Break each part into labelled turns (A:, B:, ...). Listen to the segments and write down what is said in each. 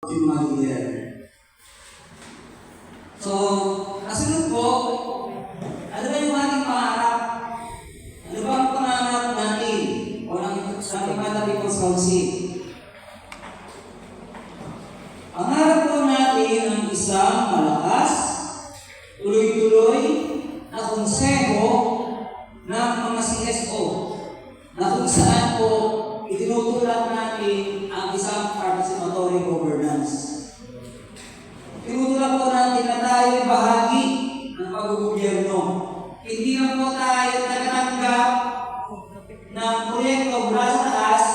A: yung mga leader. So, kasunod po, ano ba yung ating pangarap? Ano ba ang pangarap natin o ng Mata People's Council? Pangarap po natin ang isang malakas, tuloy-tuloy na konseho ng mga CSO na kung saan po itinutulak natin ang isang participatory governance. Tinutulak po natin na tayo bahagi ng pag-gobyerno. Hindi na po tayo nagtanggap ng proyekto mula sa taas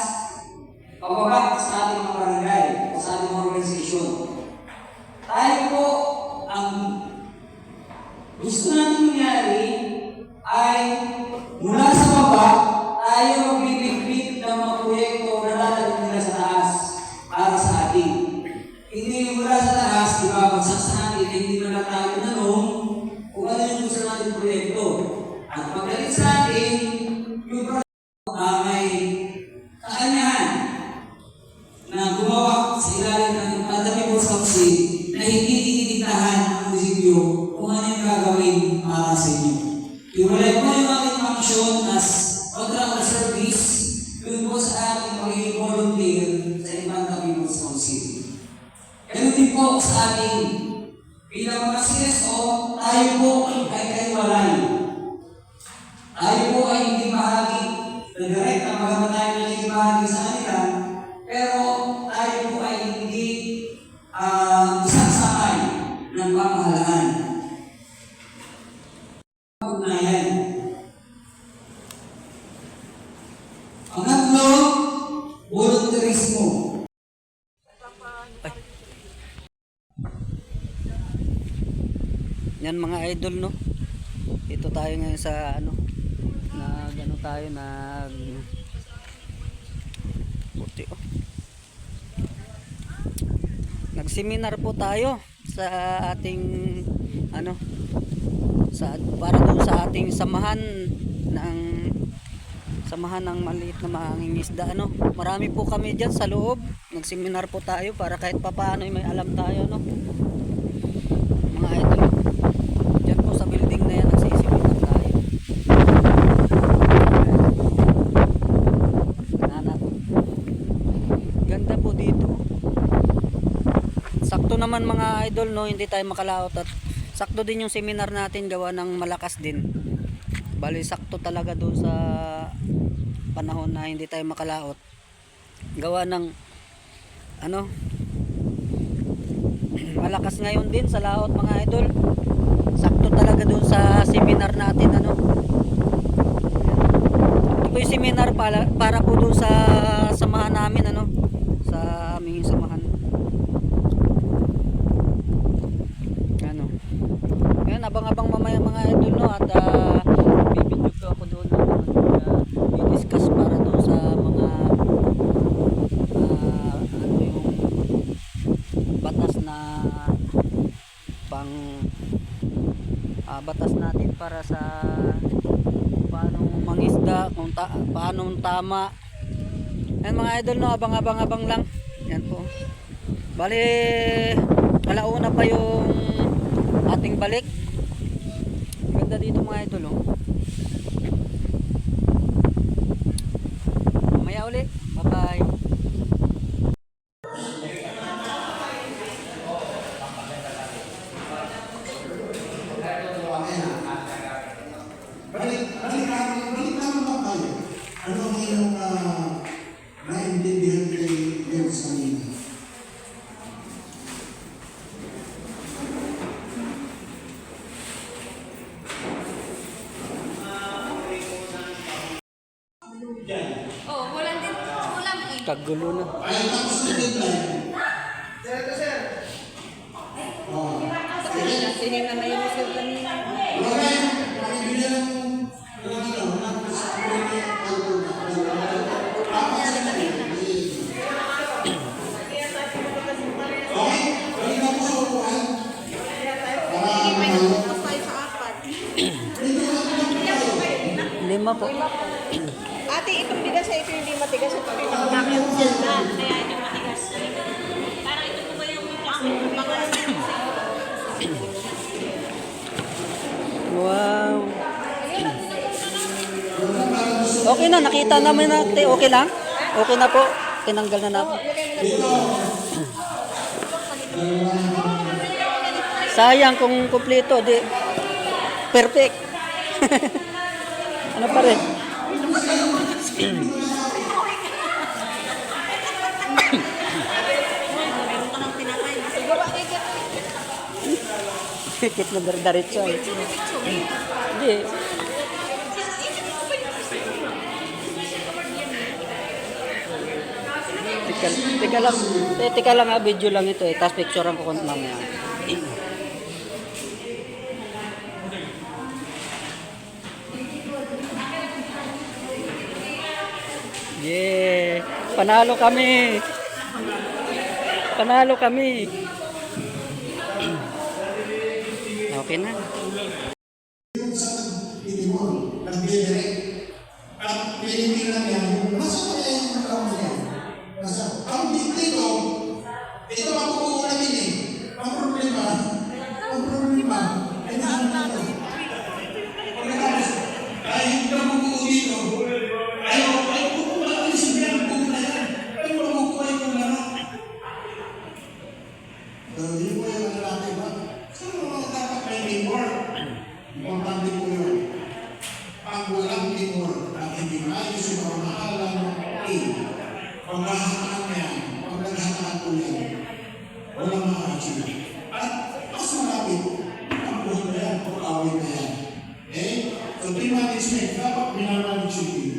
A: pababa sa ating mga barangay o sa ating mga organisasyon. Tayo po, ang gusto natin mangyari ay mula sa baba, tayo magbibigbig ng mga proyekto na lalagay nila sa taas para sa atin. Hindi mula sa taas, di ba, bagsak sa atin, hindi na tayo tanong kung ano yung gusto natin proyekto. At pagdating sa atin, yung proyekto may kakanyahan na gumawa sa ilalim ng Mata People's Council na hindi itinitahan ng munisipyo kung ano yung gagawin para sa inyo. Iwalay po yung ating function as contract service yun po sa ating magiging volunteer sa Mata People's Council. Ganun din po sa ating bilang mga CSO, tayo po ay kaiwalay. Tayo po ay hindi bahagi na direct na magawa tayo na hindi bahagi sa kanila, pero tayo po ay hindi isang sakay ng pamahalaan. Ugnayan. Pangatlo, volunteerismo.
B: Yan mga idol, no. Ito tayo ngayon sa tayo puti, oh. Nag-seminar po tayo sa ating para doon sa ating samahan ng maliit na mangingisda, Marami po kami diyan sa loob. Nag-seminar po tayo para kahit papaano may alam tayo, mga idol. Diyan po sa building na yan nagsiseminar tayo. Ganda po dito. Sakto naman mga idol, hindi tayo makalaot at sakto din yung seminar natin, gawa ng malakas din. Bali sakto talaga doon sa panahon na hindi tayo makalaot. Gawa ng malakas ngayon din sa laot mga idol. Sakto talaga doon sa seminar natin, Ito po yung seminar para po doon sa samahan namin, sa aming samahan. Ngayon abang-abang mamaya mga idol, at bibidyo ko ako doon i-discuss para doon sa mga yung batas na batas natin para sa paano mangisda, paano tama. Yan mga idol, abang-abang lang. Yan po. Bali alauna pa yung ating balik. Ganda dito mga idol, mamaya ulit. Bye bye.
A: Ano ang iyong naintindihan kayo sa kanina?
B: Kagulo na.
A: Ay, tapos na deadline.
B: Tinignan na yung sir kanina.
A: Okay, pakibigyan ng
B: Lima po.
C: Ate, itong bigas na ito hindi matigas. Ito rin ang
D: Kaya ito matigas. Parang ito po ba
B: Okay na, nakita namin natin. Okay lang? Okay na po. Tinanggal na namin. Sayang kung kumpleto, di perfect. Ano pa rin? Kit na diretso eh. Hindi. Teka lang ha, video lang ito eh. Tapos picturean ko kung mamaya. Yeah! Panalo kami! Panalo kami! Okay na.
D: Nagbidirect. At pinipilan yan, nasa kaya yung magkakaroon niya? Ang dito, ito ang kukuha natin eh. Ang problema ay nahanap ito. Pagkatapos, dahil hindi na kukuha dito, ayaw kukuha na ang sabihan ng kukuha yan. Ayaw kukuha yung lahat. Hindi ko yung lalaki ba? Saan mo dapat may teamwork? Importante po yun. Ang walang teamwork at hindi maayos yung mga mahalang paghahanaan yan, paghahanaan po yan, walang makakasyon. At mas malapit, ang buhay na yan, pag-awit na yan. Okay? So, team management, dapat minamanage yung team.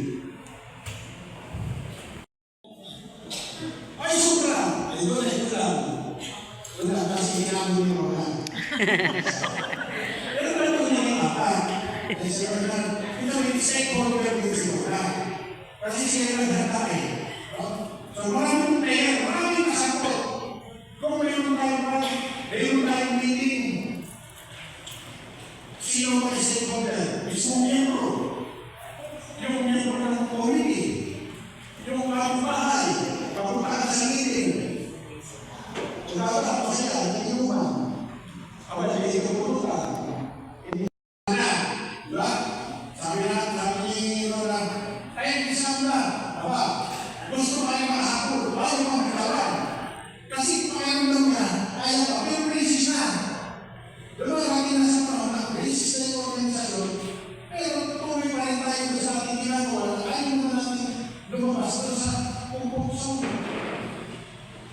D: Ay, sobra! Ay, doon, ito lang. Wala, kasi ginagawa niyo wala. Pero ano po niya yung apa? Ay, sila lang, yung stakeholder din sila. Kasi sila lang natake. So maraming player, maraming kasabot. Kung mayroon tayong meeting, sino ba yung stakeholder? Mismong membro. Yung membro ng community. Yung mga bahay. Kapunta ka sa meeting. Kung nakatapos sila, hindi naman. Ako na hindi ko pumunta. Gusto kayo makahapon, ayaw mga katawan. Kasi pakiramdam niya, ayaw pa, may crisis na. Diba natin na sa panahon na crisis na yung organisasyon, pero tuloy pa rin tayo sa ating ginagawa na ayaw na natin lumabas doon sa kumpulsyon.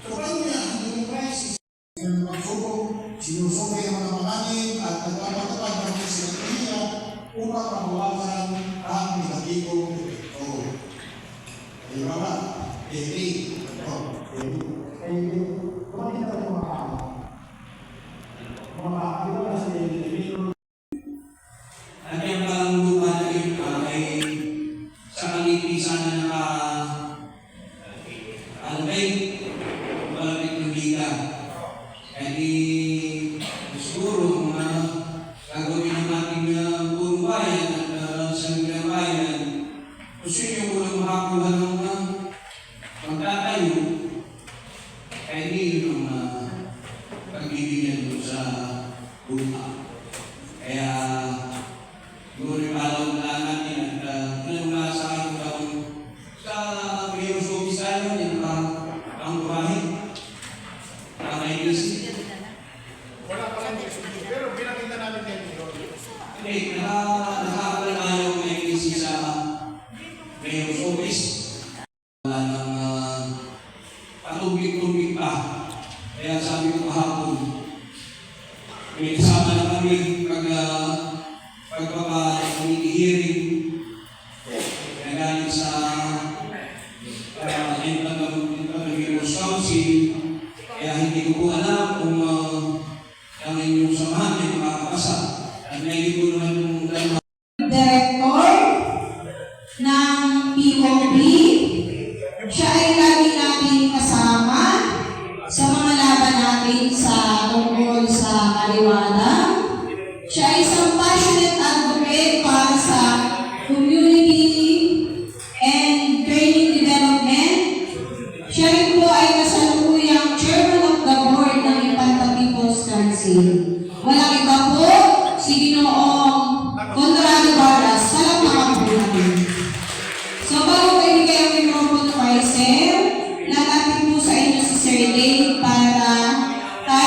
D: So paano niya, yung crisis, yung magsubok, sinusubok ang mga panganin at nagpapatapag ng sinatriya upang mabawasan ang negatibong epekto. Di ba ba?
A: At yung parang lumalagay ay sa kanipin sana alabay, malapit ng liga. Kaya siguro gagawin ng ating buong bayan at sa mga bayan, gusto nyo kung makakuha ng magtatayo, kaya hindi yun ang pagbibigyan mo sa lupa. Kaya siguro yung alaw na natin at yung nasa akin sa Mayor's Office tayo, yung ang buhahin. Nakainisip.
D: Wala pa lang pero pinakita namin kayo dito.
A: Hindi, nakakala tayo nainisip sa Mayor's Office. Wala nang patubig-tubig pa. Kaya sabi ko kahapon, may kasama na kami pagpapag-hearing na galing sa Mayor's Council. Kaya hindi ko po alam kung ang inyong samahan ay makakapasa. At naibig ko naman yung dalawa.
E: Director ng POP. Siya ay lagi nating kasama sa mga laban natin sa tungkol sa kaliwanag. Siya ay isang passionate advocate para sa community and training development. Siya rin po ay kasalukuyang chairman of the board ng Infanta People's Council. Walang iba po, si Ginoong Conrado Barras. Palakpakan po natin.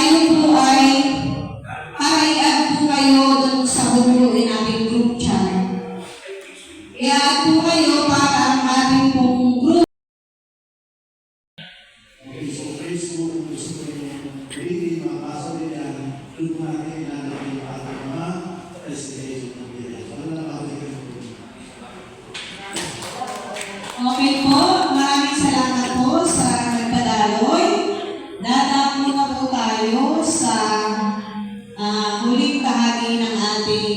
E: tayo po ay i-add po kayo dun sa bumubuin nating group chat. I-add po kayo para ang ating pong group.
D: Okay, so Facebook, gusto ko yung reading, mga kaso nila, doon natin natin yung ating mga presentation ng nila. So, ano na natin yung
E: Okay po, maraming salamat po sa nagpadaloy. Dadaan muna po tayo sa huling bahagi ng ating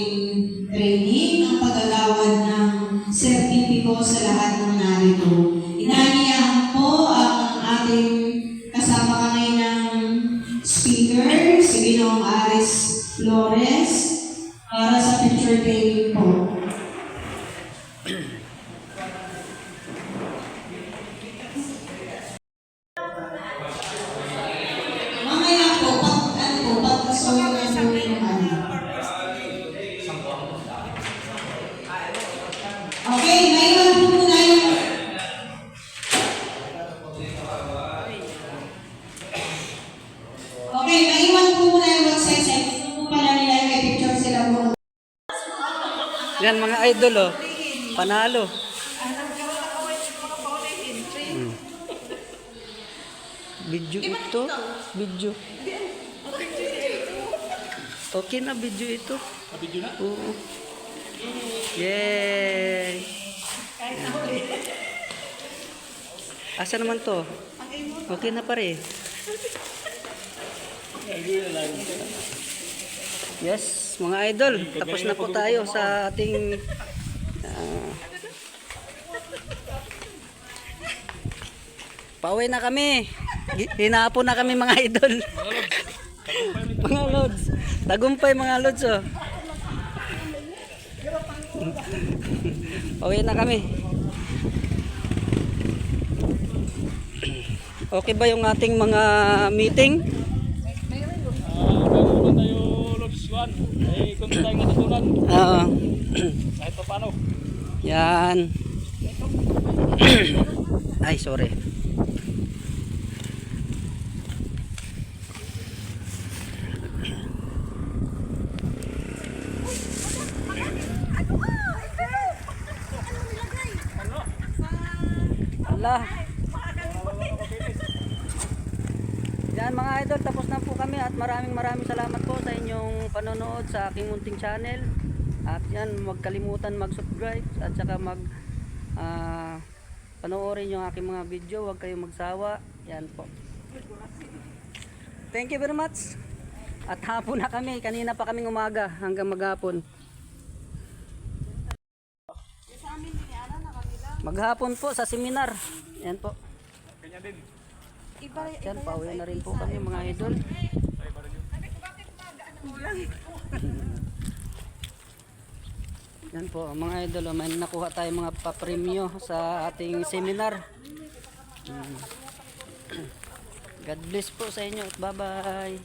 E: training, ang paggagawad ng sertipiko sa lahat ng narito. Inaaniyahan po ang ating kasama kami ng speaker, si Ginoong Aris Flores, para sa picture taking po. Mamaya po, pagkasoyo na po yung ano. Okay, maiwan po muna yung... Okay, maiwan po muna yung website. Gusto po pala nila may picture sila po.
B: Yan mga idol oh. Panalo. Video ito. Video. Okay na video ito. Video na? Oo. Yay! Asa naman to? Okay na pare. Yes, mga idol. Tapos na po tayo sa ating pauwi na kami. Hinapon na kami mga idol. Mga lods. Tagumpay mga lods oh. Pauwi na kami. Okay ba yung ating mga meeting?
F: Meron tayo Lobs 1. Ay, kung tayo natutunan.
B: Oo.
F: Kahit pa paano.
B: Yan. Ay, sorry. Allah. Yan mga idol, tapos na po kami at maraming salamat po sa inyong panonood sa aking munting channel. At yan, huwag kalimutan mag-subscribe at saka panoorin yung aking mga video, huwag kayong magsawa. Yan po. Thank you very much. At hapon na kami, kanina pa kaming umaga hanggang maghapon. Maghapon po sa seminar. Yan po. Yan, pauwi na rin po kami mga idol. Yan po mga idol, may nakuha tayo mga papremyo sa ating seminar. God bless po sa inyo. Bye bye.